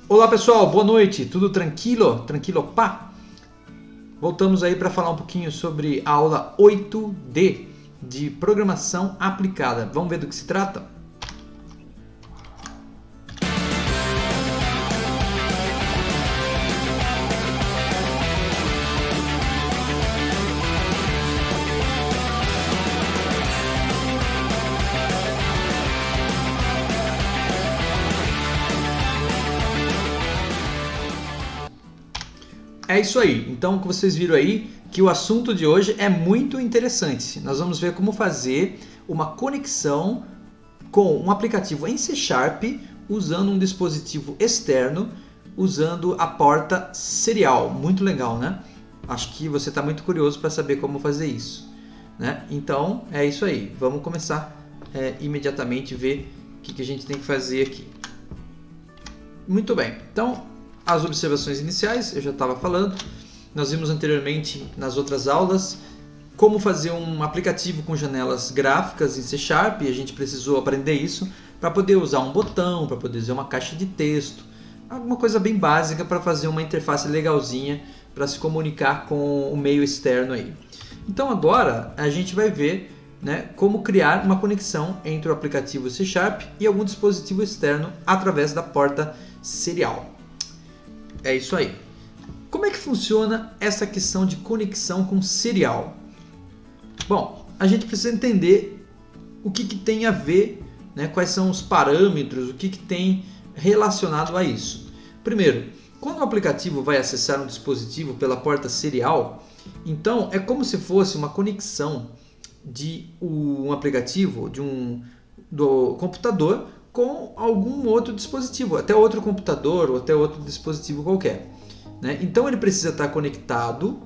Olá pessoal, boa noite, tudo tranquilo? Tranquilo, pá? Voltamos aí para falar um pouquinho sobre a aula 8D de programação aplicada. Vamos ver do que se trata? É isso aí, então que vocês viram aí que o assunto de hoje é muito interessante. Nós vamos ver como fazer uma conexão com um aplicativo em C# usando um dispositivo externo, usando a porta serial. Muito legal, né? Acho que você está muito curioso para saber como fazer isso, né? Então é isso aí, vamos começar imediatamente ver o que a gente tem que fazer aqui. Muito bem, então as observações iniciais, eu já estava falando, nós vimos anteriormente nas outras aulas como fazer um aplicativo com janelas gráficas em C#, e a gente precisou aprender isso para poder usar um botão, para poder usar uma caixa de texto, alguma coisa bem básica para fazer uma interface legalzinha para se comunicar com o meio externo aí. Então agora a gente vai ver, né, como criar uma conexão entre o aplicativo C# e algum dispositivo externo através da porta serial. É isso aí. Como é que funciona essa questão de conexão com serial? Bom, a gente precisa entender o que tem a ver, né, quais são os parâmetros, o que tem relacionado a isso. Primeiro, quando o aplicativo vai acessar um dispositivo pela porta serial, então é como se fosse uma conexão de um aplicativo do computador com algum outro dispositivo, até outro computador ou até outro dispositivo qualquer, né? Então ele precisa estar conectado,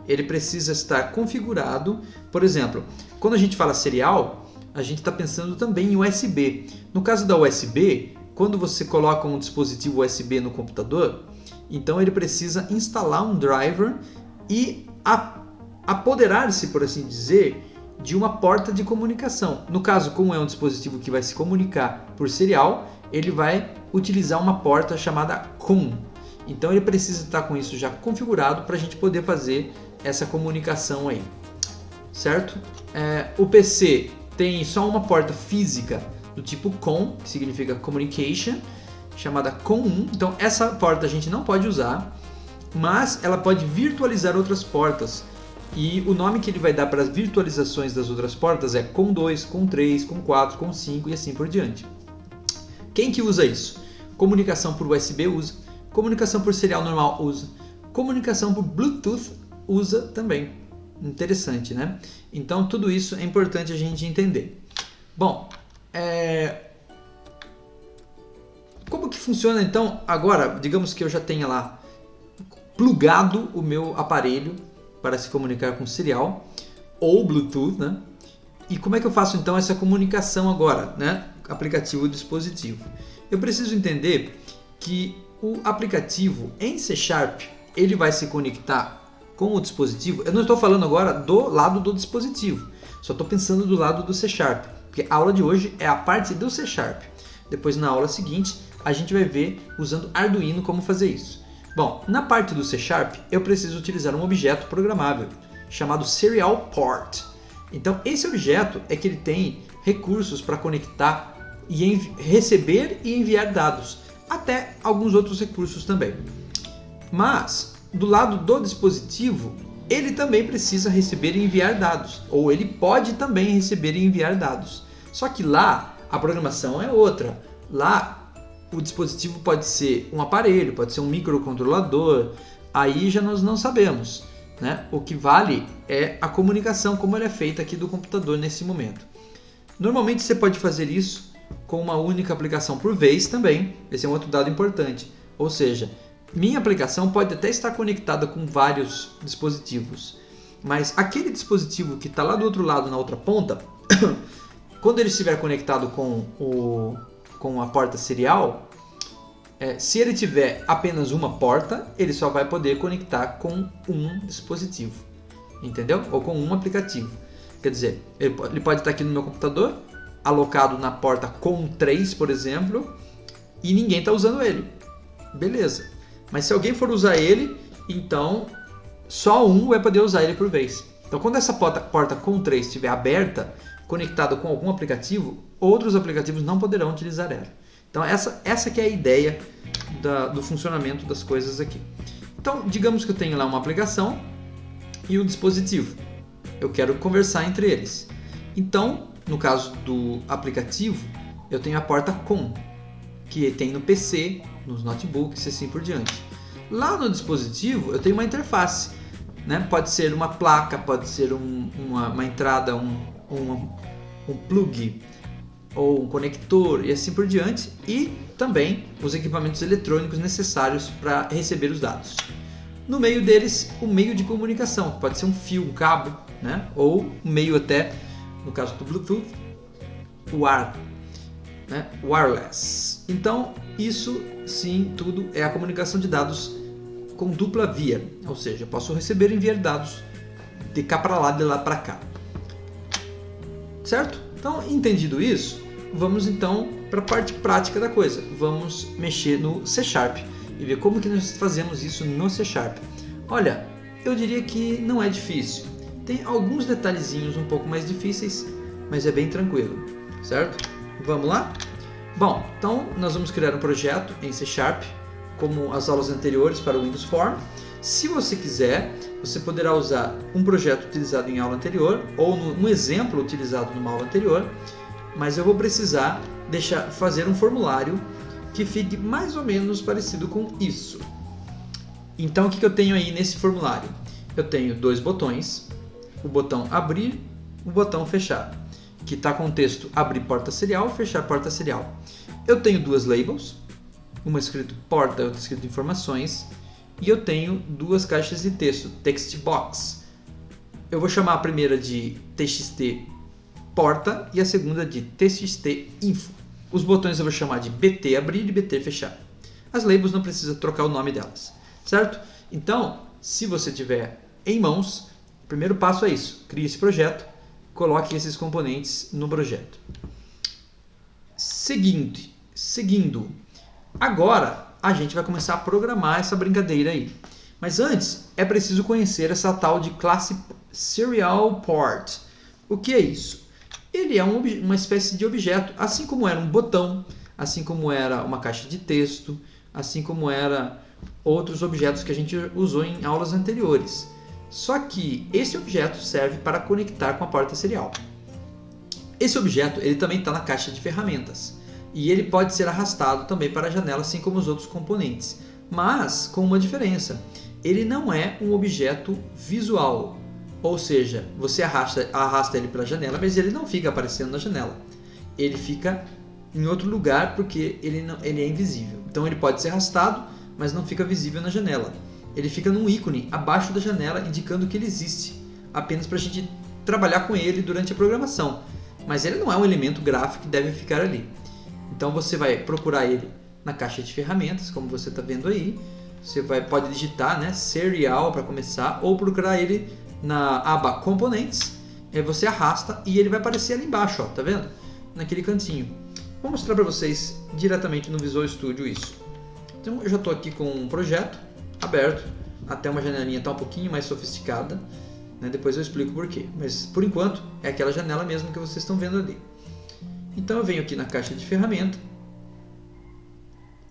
ele precisa estar configurado. Por exemplo, quando a gente fala serial, a gente está pensando também em USB. No caso da USB, quando você coloca um dispositivo USB no computador, então ele precisa instalar um driver e apoderar-se, por assim dizer, de uma porta de comunicação. No caso, como é um dispositivo que vai se comunicar por serial, ele vai utilizar uma porta chamada COM. Então ele precisa estar com isso já configurado para a gente poder fazer essa comunicação aí, certo? O PC tem só uma porta física do tipo COM, que significa Communication, chamada COM1. Então essa porta a gente não pode usar, mas ela pode virtualizar outras portas. E o nome que ele vai dar para as virtualizações das outras portas é COM2, COM3, COM4, COM5 e assim por diante. Quem que usa isso? Comunicação por USB usa, comunicação por serial normal usa, comunicação por Bluetooth usa também. Interessante, né? Então tudo isso é importante a gente entender. Bom, como que funciona então agora? Digamos que eu já tenha lá plugado o meu aparelho para se comunicar com serial ou Bluetooth, né? E como é que eu faço então essa comunicação agora, né? Aplicativo e dispositivo. Eu preciso entender que o aplicativo em C# ele vai se conectar com o dispositivo. Eu não estou falando agora do lado do dispositivo, só estou pensando do lado do C#, porque a aula de hoje é a parte do C#. Depois na aula seguinte a gente vai ver usando Arduino como fazer isso. Bom, na parte do C# eu preciso utilizar um objeto programável chamado Serial Port. Então esse objeto é que ele tem recursos para conectar e receber e enviar dados, até alguns outros recursos também. Mas do lado do dispositivo ele também precisa receber e enviar dados, ou ele pode também receber e enviar dados. Só que lá a programação é outra. Lá o dispositivo pode ser um aparelho, pode ser um microcontrolador, aí já nós não sabemos, né? O que vale é a comunicação, como ela é feita aqui do computador nesse momento. Normalmente você pode fazer isso com uma única aplicação por vez também, esse é um outro dado importante. Ou seja, minha aplicação pode até estar conectada com vários dispositivos, mas aquele dispositivo que está lá do outro lado, na outra ponta, quando ele estiver conectado com a porta serial, se ele tiver apenas uma porta, ele só vai poder conectar com um dispositivo, entendeu? Ou com um aplicativo. Quer dizer, ele pode estar aqui no meu computador, alocado na porta COM3, por exemplo, e ninguém está usando ele. beleza. Mas se alguém for usar ele, então só um vai poder usar ele por vez. Então quando essa porta COM3 estiver aberta, conectada com algum aplicativo, outros aplicativos não poderão utilizar ela. Então essa que é a ideia do funcionamento das coisas aqui. Então digamos que eu tenho lá uma aplicação e um dispositivo. Eu quero conversar entre eles. Então, no caso do aplicativo, eu tenho a porta COM, que tem no PC, nos notebooks e assim por diante. Lá no dispositivo, eu tenho uma interface. Né? Pode ser uma placa, pode ser uma entrada, um plug ou um conector e assim por diante. E também os equipamentos eletrônicos necessários para receber os dados. No meio deles, o meio de comunicação. Pode ser um fio, um cabo, né? Ou um meio até, no caso do Bluetooth, né? Wireless. Então, isso sim, tudo é a comunicação de dados com dupla via. Ou seja, eu posso receber e enviar dados de cá para lá, de lá para cá. Certo? Então, entendido isso, vamos então para a parte prática da coisa. Vamos mexer no C# e ver como que nós fazemos isso no C#. Olha, eu diria que não é difícil. Tem alguns detalhezinhos um pouco mais difíceis, mas é bem tranquilo, certo? Vamos lá? Bom, então nós vamos criar um projeto em C#, como as aulas anteriores para o Windows Form. Se você quiser, você poderá usar um projeto utilizado em aula anterior ou um exemplo utilizado numa aula anterior, mas eu vou precisar fazer um formulário que fique mais ou menos parecido com isso. Então, o que eu tenho aí nesse formulário? Eu tenho dois botões, o botão abrir, o botão fechar, que está com o texto abrir porta serial, fechar porta serial. Eu tenho duas labels, uma escrito porta e outra escrito informações, e eu tenho duas caixas de texto, text box. Eu vou chamar a primeira de txt porta e a segunda de txt info. Os botões eu vou chamar de BT abrir e BT fechar. As labels não precisa trocar o nome delas, certo? Então, se você tiver em mãos, o primeiro passo é isso. Crie esse projeto, coloque esses componentes no projeto. Seguindo. Agora, a gente vai começar a programar essa brincadeira aí. Mas antes, é preciso conhecer essa tal de classe Serial Port. O que é isso? Ele é uma espécie de objeto, assim como era um botão, assim como era uma caixa de texto, assim como era outros objetos que a gente usou em aulas anteriores. Só que esse objeto serve para conectar com a porta serial. Esse objeto ele também está na caixa de ferramentas e ele pode ser arrastado também para a janela, assim como os outros componentes, mas com uma diferença. Ele não é um objeto visual. Ou seja, você arrasta ele pela janela, mas ele não fica aparecendo na janela. Ele fica em outro lugar porque ele é invisível. Então ele pode ser arrastado, mas não fica visível na janela. Ele fica num ícone abaixo da janela, indicando que ele existe, apenas para a gente trabalhar com ele durante a programação. Mas ele não é um elemento gráfico que deve ficar ali. Então você vai procurar ele na caixa de ferramentas, como você está vendo aí. Você pode digitar, né, serial para começar, ou procurar ele na aba componentes. Aí você arrasta e ele vai aparecer ali embaixo, ó, tá vendo? Naquele cantinho. Vou mostrar para vocês diretamente no Visual Studio isso. Então eu já estou aqui com um projeto aberto, até uma janelinha está um pouquinho mais sofisticada, né? Depois eu explico por quê, mas por enquanto é aquela janela mesmo que vocês estão vendo ali. Então eu venho aqui na caixa de ferramenta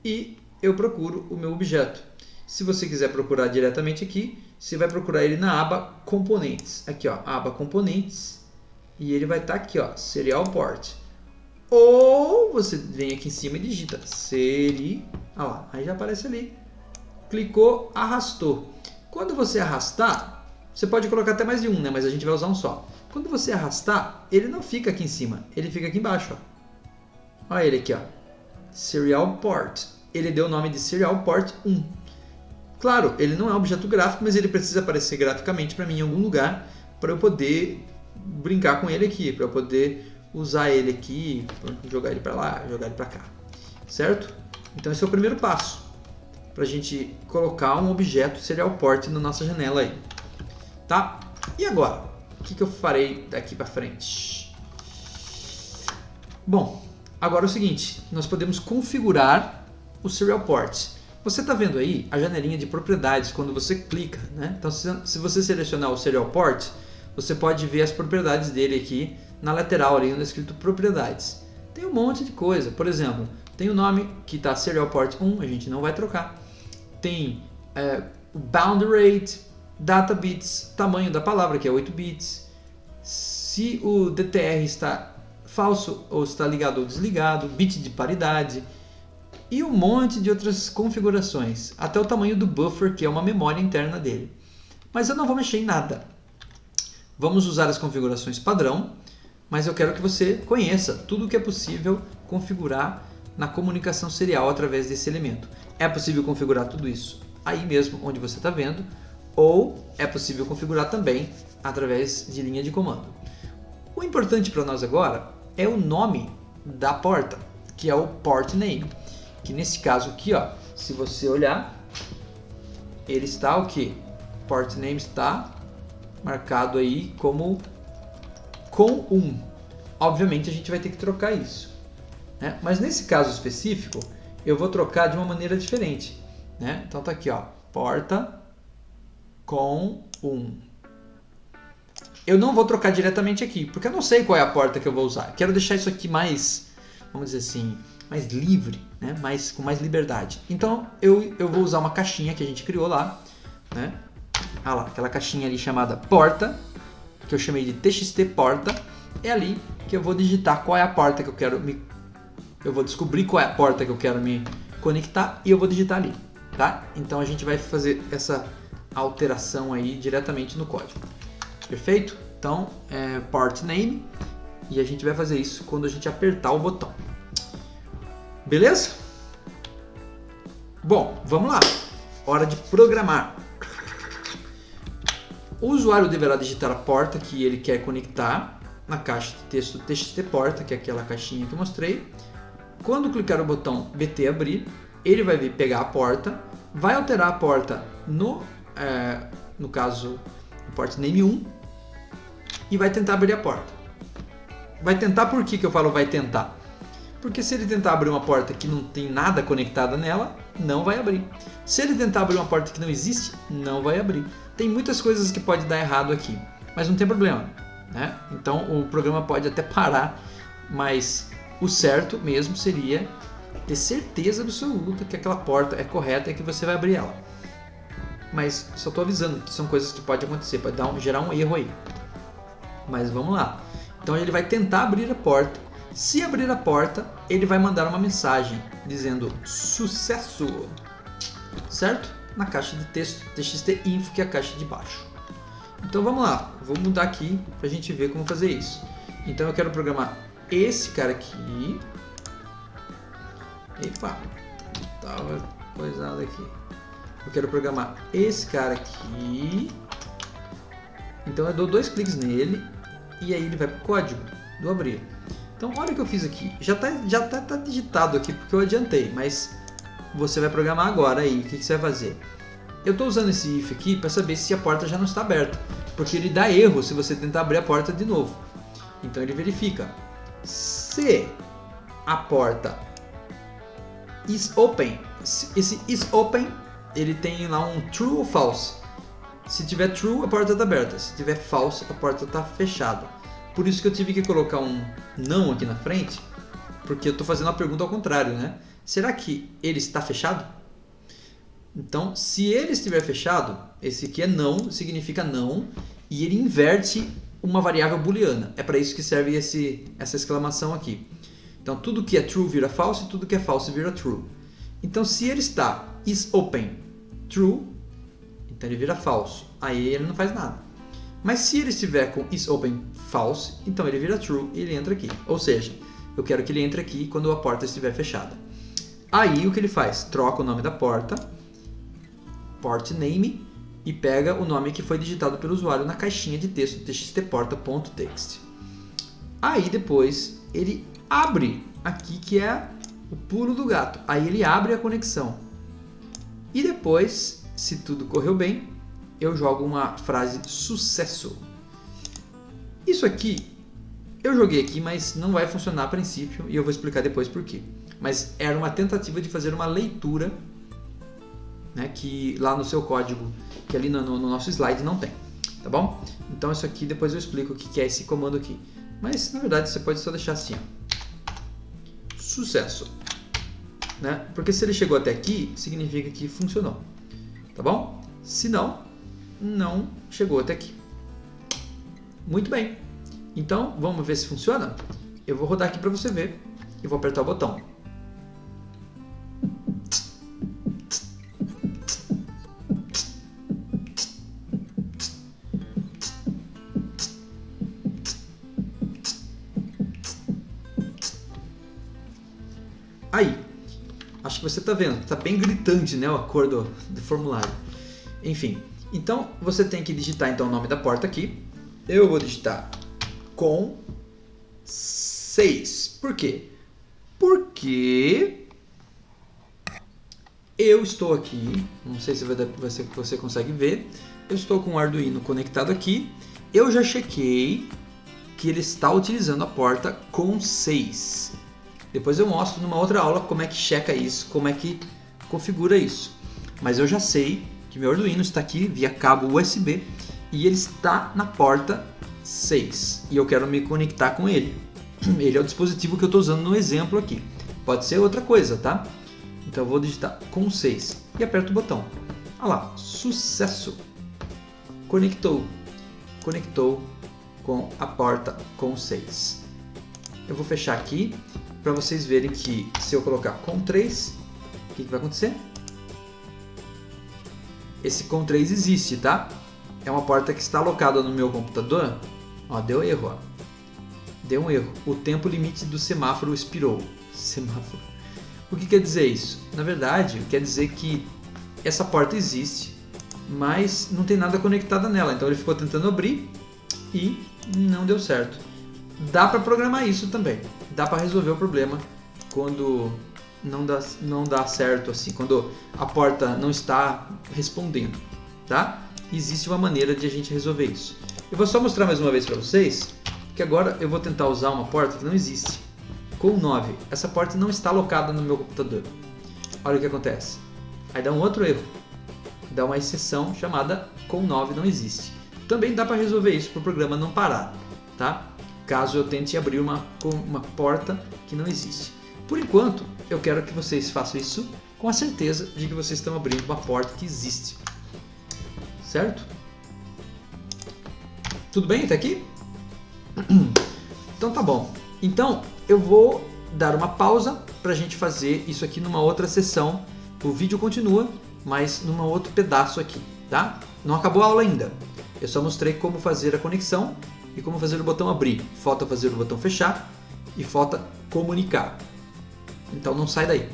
e eu procuro o meu objeto. Se você quiser procurar diretamente aqui, você vai procurar ele na aba componentes, aqui ó, aba componentes, e ele vai estar aqui ó, Serial Port. Ou você vem aqui em cima e digita olha lá, aí já aparece ali. Clicou, arrastou. Quando você arrastar, você pode colocar até mais de um, né? Mas a gente vai usar um só. Quando você arrastar, ele não fica aqui em cima, ele fica aqui embaixo. Ó. Olha ele aqui, ó. Serial Port. Ele deu o nome de Serial Port 1. Claro, ele não é um objeto gráfico, mas ele precisa aparecer graficamente para mim em algum lugar para eu poder brincar com ele aqui, para eu poder usar ele aqui, jogar ele para lá, jogar ele para cá. Certo? Então esse é o primeiro passo para a gente colocar um objeto Serial Port na nossa janela aí, tá? E agora, o que eu farei daqui para frente? Bom, agora é o seguinte, nós podemos configurar o Serial Port. Você está vendo aí a janelinha de propriedades quando você clica, né? Então, se você selecionar o Serial Port, você pode ver as propriedades dele aqui na lateral, ali onde é escrito propriedades. Tem um monte de coisa. Por exemplo, tem o nome que está Serial Port 1, a gente não vai trocar. Tem o bound rate, data bits, tamanho da palavra, que é 8 bits. Se o DTR está falso ou está ligado ou desligado, bit de paridade. E um monte de outras configurações, até o tamanho do buffer, que é uma memória interna dele. Mas eu não vou mexer em nada. Vamos usar as configurações padrão, mas eu quero que você conheça tudo o que é possível configurar na comunicação serial através desse elemento. É possível configurar tudo isso aí mesmo onde você está vendo, ou é possível configurar também através de linha de comando. O importante para nós agora é o nome da porta, que é o port name. Que nesse caso aqui, ó, se você olhar, ele está o que? Port name está marcado aí como com 1. Obviamente a gente vai ter que trocar isso, né? Mas nesse caso específico, eu vou trocar de uma maneira diferente, né? Então tá aqui, ó, porta com 1. Eu não vou trocar diretamente aqui, porque eu não sei qual é a porta que eu vou usar. Quero deixar isso aqui mais, vamos dizer assim, mais livre, né? Com mais liberdade. Então eu vou usar uma caixinha que a gente criou lá, né? Ah lá, aquela caixinha ali chamada porta, que eu chamei de txt porta. É ali que eu vou digitar qual é a porta que eu quero eu vou descobrir qual é a porta que eu quero me conectar e eu vou digitar ali, tá? Então a gente vai fazer essa alteração aí diretamente no código. Perfeito? Então port name, e a gente vai fazer isso quando a gente apertar o botão. Beleza? Bom, vamos lá. Hora de programar. O usuário deverá digitar a porta que ele quer conectar na caixa de texto txt porta, que é aquela caixinha que eu mostrei. Quando clicar no botão BT abrir, ele vai vir pegar a porta, vai alterar a porta no caso, o port name 1, e vai tentar abrir a porta. Vai tentar, por que eu falo vai tentar? Porque se ele tentar abrir uma porta que não tem nada conectado nela, não vai abrir. Se ele tentar abrir uma porta que não existe, não vai abrir. Tem muitas coisas que pode dar errado aqui, mas não tem problema, né? Então o programa pode até parar, mas o certo mesmo seria ter certeza absoluta que aquela porta é correta e que você vai abrir ela. Mas só estou avisando que são coisas que podem acontecer, pode gerar um erro aí. Mas vamos lá. Então ele vai tentar abrir a porta. Se abrir a porta, ele vai mandar uma mensagem dizendo sucesso, certo? Na caixa de texto txt-info, que é a caixa de baixo. Então vamos lá, vou mudar aqui para a gente ver como fazer isso. Então eu quero programar esse cara aqui. Epa, estava coisado aqui. Eu quero programar esse cara aqui. Então eu dou 2 cliques nele e aí ele vai para o código do abrir. Então olha o que eu fiz aqui, já tá digitado aqui porque eu adiantei, mas você vai programar agora aí, o que você vai fazer? Eu estou usando esse if aqui para saber se a porta já não está aberta, porque ele dá erro se você tentar abrir a porta de novo. Então ele verifica se a porta is open, esse is open, ele tem lá um true ou false. Se tiver true, a porta está aberta, se tiver false, a porta está fechada. Por isso que eu tive que colocar um não aqui na frente, porque eu estou fazendo a pergunta ao contrário, né? Será que ele está fechado? Então, se ele estiver fechado, esse aqui é não, significa não, e ele inverte uma variável booleana. É para isso que serve essa exclamação aqui. Então, tudo que é true vira false, tudo que é false vira true. Então, se ele está is open true, então ele vira falso. Aí ele não faz nada. Mas se ele estiver com is open false, então ele vira true e ele entra aqui. Ou seja, eu quero que ele entre aqui quando a porta estiver fechada. Aí o que ele faz? Troca o nome da porta, port name, e pega o nome que foi digitado pelo usuário na caixinha de texto txtporta.txt. Aí depois ele abre aqui, que é o pulo do gato. Aí ele abre a conexão. E depois, se tudo correu bem, eu jogo uma frase sucesso. Isso aqui eu joguei aqui, mas não vai funcionar a princípio e eu vou explicar depois por quê. Mas era uma tentativa de fazer uma leitura né, que lá no seu código, que ali no nosso slide não tem, tá bom? Então isso aqui depois eu explico o que é esse comando aqui. Mas na verdade você pode só deixar assim, ó. Sucesso, né? Porque se ele chegou até aqui, significa que funcionou, tá bom? Se não, não chegou até aqui. Muito bem. Então, vamos ver se funciona? Eu vou rodar aqui para você ver e vou apertar o botão. Aí, acho que você está vendo, está bem gritante, né, a cor do formulário. Enfim, então você tem que digitar então o nome da porta aqui. Eu vou digitar com 6. Por quê? Porque eu estou aqui, não sei se você consegue ver, eu estou com o Arduino conectado aqui. Eu já chequei que ele está utilizando a porta com 6. Depois eu mostro numa outra aula como é que checa isso, como é que configura isso. Mas eu já sei que meu Arduino está aqui via cabo USB e ele está na porta 6 e eu quero me conectar com ele. Ele é o dispositivo que eu estou usando no exemplo aqui. Pode ser outra coisa, tá? Então eu vou digitar com 6 e aperto o botão. Olha lá, sucesso! Conectou com a porta com 6. Eu vou fechar aqui para vocês verem que se eu colocar com 3, o que vai acontecer? Esse com 3 existe, tá? É uma porta que está alocada no meu computador. Ó, deu erro, ó. Deu um erro. O tempo limite do semáforo expirou. Semáforo. O que quer dizer isso? Na verdade, quer dizer que essa porta existe, mas não tem nada conectado nela. Então ele ficou tentando abrir e não deu certo. Dá para programar isso também. Dá para resolver o problema quando não dá certo assim, quando a porta não está respondendo, tá? Existe uma maneira de a gente resolver isso. Eu vou só mostrar mais uma vez para vocês que agora eu vou tentar usar uma porta que não existe. Com 9, essa porta não está alocada no meu computador. Olha o que acontece. Aí dá um outro erro. Dá uma exceção chamada com 9 não existe. Também dá para resolver isso para o programa não parar, tá? Caso eu tente abrir uma porta que não existe. Por enquanto, eu quero que vocês façam isso com a certeza de que vocês estão abrindo uma porta que existe. Certo? Tudo bem até aqui? Então tá bom. Então eu vou dar uma pausa para a gente fazer isso aqui numa outra sessão. O vídeo continua, mas num outro pedaço aqui, tá? Não acabou a aula ainda. Eu só mostrei como fazer a conexão e como fazer o botão abrir. Falta fazer o botão fechar e falta comunicar. Então não sai daí.